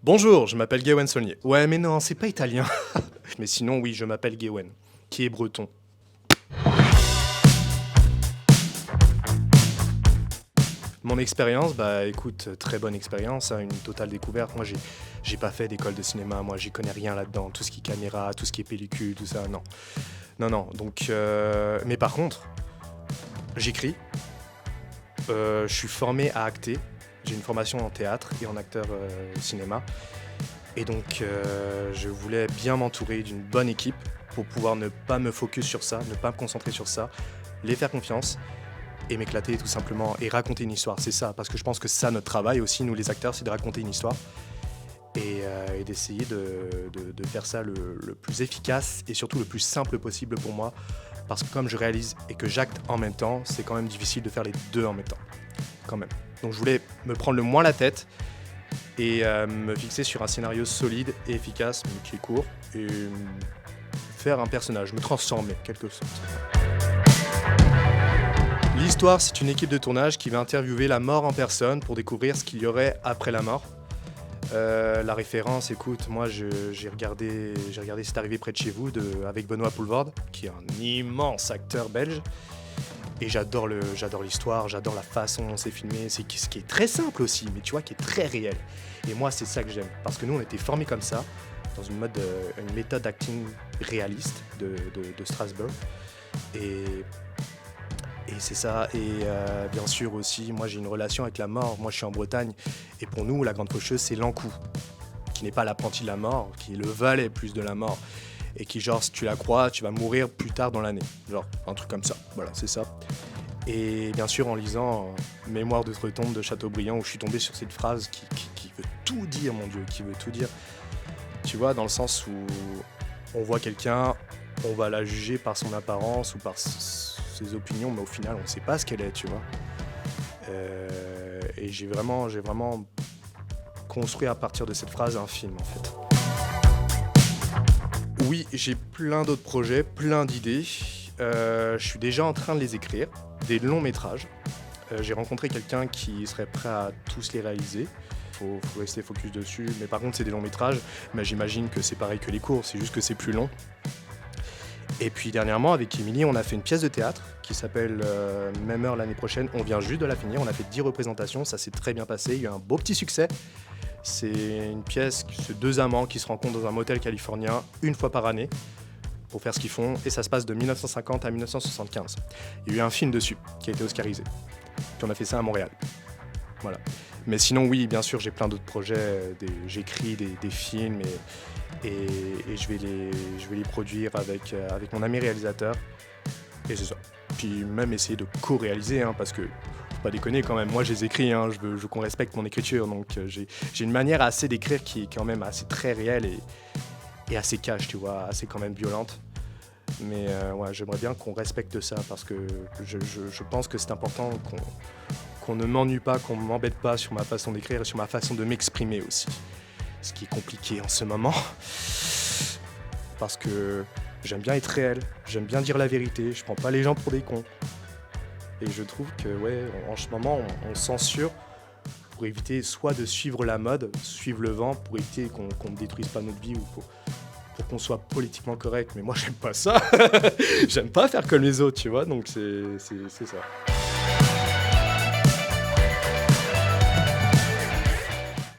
Bonjour, je m'appelle Gawen Saulnier. Ouais, mais non, c'est pas italien. Mais sinon, oui, je m'appelle Gawen, qui est breton. Mon expérience, bah écoute, très bonne expérience, hein, une totale découverte. Moi, j'ai pas fait d'école de cinéma, moi, j'y connais rien là-dedans. Tout ce qui est caméra, tout ce qui est pellicule, tout ça, non. Non, non, donc... Mais par contre, j'écris, je suis formé à acter, j'ai une formation en théâtre et en acteur cinéma. Et donc, je voulais bien m'entourer d'une bonne équipe pour pouvoir ne pas me focus sur ça, ne pas me concentrer sur ça, les faire confiance et m'éclater tout simplement et raconter une histoire. C'est ça, parce que je pense que c'est ça notre travail aussi, nous les acteurs, c'est de raconter une histoire et d'essayer de faire ça le plus efficace et surtout le plus simple possible pour moi. Parce que comme je réalise et que j'acte en même temps, c'est quand même difficile de faire les deux en même temps. Quand même. Donc je voulais me prendre le moins la tête et me fixer sur un scénario solide et efficace, mais qui est court, et faire un personnage, me transformer, quelque sorte. L'histoire, c'est une équipe de tournage qui va interviewer la mort en personne pour découvrir ce qu'il y aurait après la mort. La référence, écoute, moi j'ai regardé C'est arrivé près de chez vous avec Benoît Poelvoorde, qui est un immense acteur belge. Et j'adore l'histoire, j'adore la façon dont c'est filmé, ce qui est très simple aussi, mais tu vois, qui est très réel. Et moi, c'est ça que j'aime, parce que nous, on était formés comme ça, dans une méthode d'acting réaliste de Strasbourg. Et c'est ça, et bien sûr aussi, moi j'ai une relation avec la mort, moi je suis en Bretagne, et pour nous, la Grande Faucheuse, c'est l'Ancou, qui n'est pas l'apprenti de la mort, qui est le valet plus de la mort. Et qui, genre, si tu la crois, tu vas mourir plus tard dans l'année. Genre, un truc comme ça. Voilà, c'est ça. Et bien sûr, en lisant Mémoire d'outre-tombe de Chateaubriand, où je suis tombé sur cette phrase qui veut tout dire, mon Dieu, qui veut tout dire. Tu vois, dans le sens où on voit quelqu'un, on va la juger par son apparence ou par ses opinions, mais au final, on ne sait pas ce qu'elle est, tu vois. Et j'ai vraiment construit à partir de cette phrase un film, en fait. Oui, j'ai plein d'autres projets, plein d'idées. Je suis déjà en train de les écrire, des longs métrages. J'ai rencontré quelqu'un qui serait prêt à tous les réaliser. Faut rester focus dessus. Mais par contre, c'est des longs métrages. Mais j'imagine que c'est pareil que les courts, c'est juste que c'est plus long. Et puis dernièrement, avec Émilie, on a fait une pièce de théâtre qui s'appelle Même heure l'année prochaine. On vient juste de la finir. On a fait 10 représentations. Ça s'est très bien passé. Il y a eu un beau petit succès. C'est une pièce, c'est deux amants qui se rencontrent dans un motel californien une fois par année pour faire ce qu'ils font, et ça se passe de 1950 à 1975. Il y a eu un film dessus qui a été oscarisé. Puis on a fait ça à Montréal. Voilà. Mais sinon, oui, bien sûr, j'ai plein d'autres projets. J'écris des films et je vais les produire avec mon ami réalisateur. Et c'est ça. Puis même essayer de co-réaliser, hein, parce que faut pas déconner quand même, moi je les écris, hein, je veux qu'on respecte mon écriture, donc j'ai une manière assez d'écrire qui est quand même assez très réelle et assez cash, tu vois, assez quand même violente. Mais ouais, j'aimerais bien qu'on respecte ça, parce que je pense que c'est important qu'on ne m'ennuie pas, qu'on ne m'embête pas sur ma façon d'écrire et sur ma façon de m'exprimer aussi. Ce qui est compliqué en ce moment, parce que j'aime bien être réel, j'aime bien dire la vérité, je prends pas les gens pour des cons. Et je trouve que, ouais, en ce moment, on censure pour éviter soit de suivre la mode, suivre le vent, pour éviter qu'on ne détruise pas notre vie ou pour qu'on soit politiquement correct. Mais moi, j'aime pas ça. J'aime pas faire comme les autres, tu vois, donc c'est ça.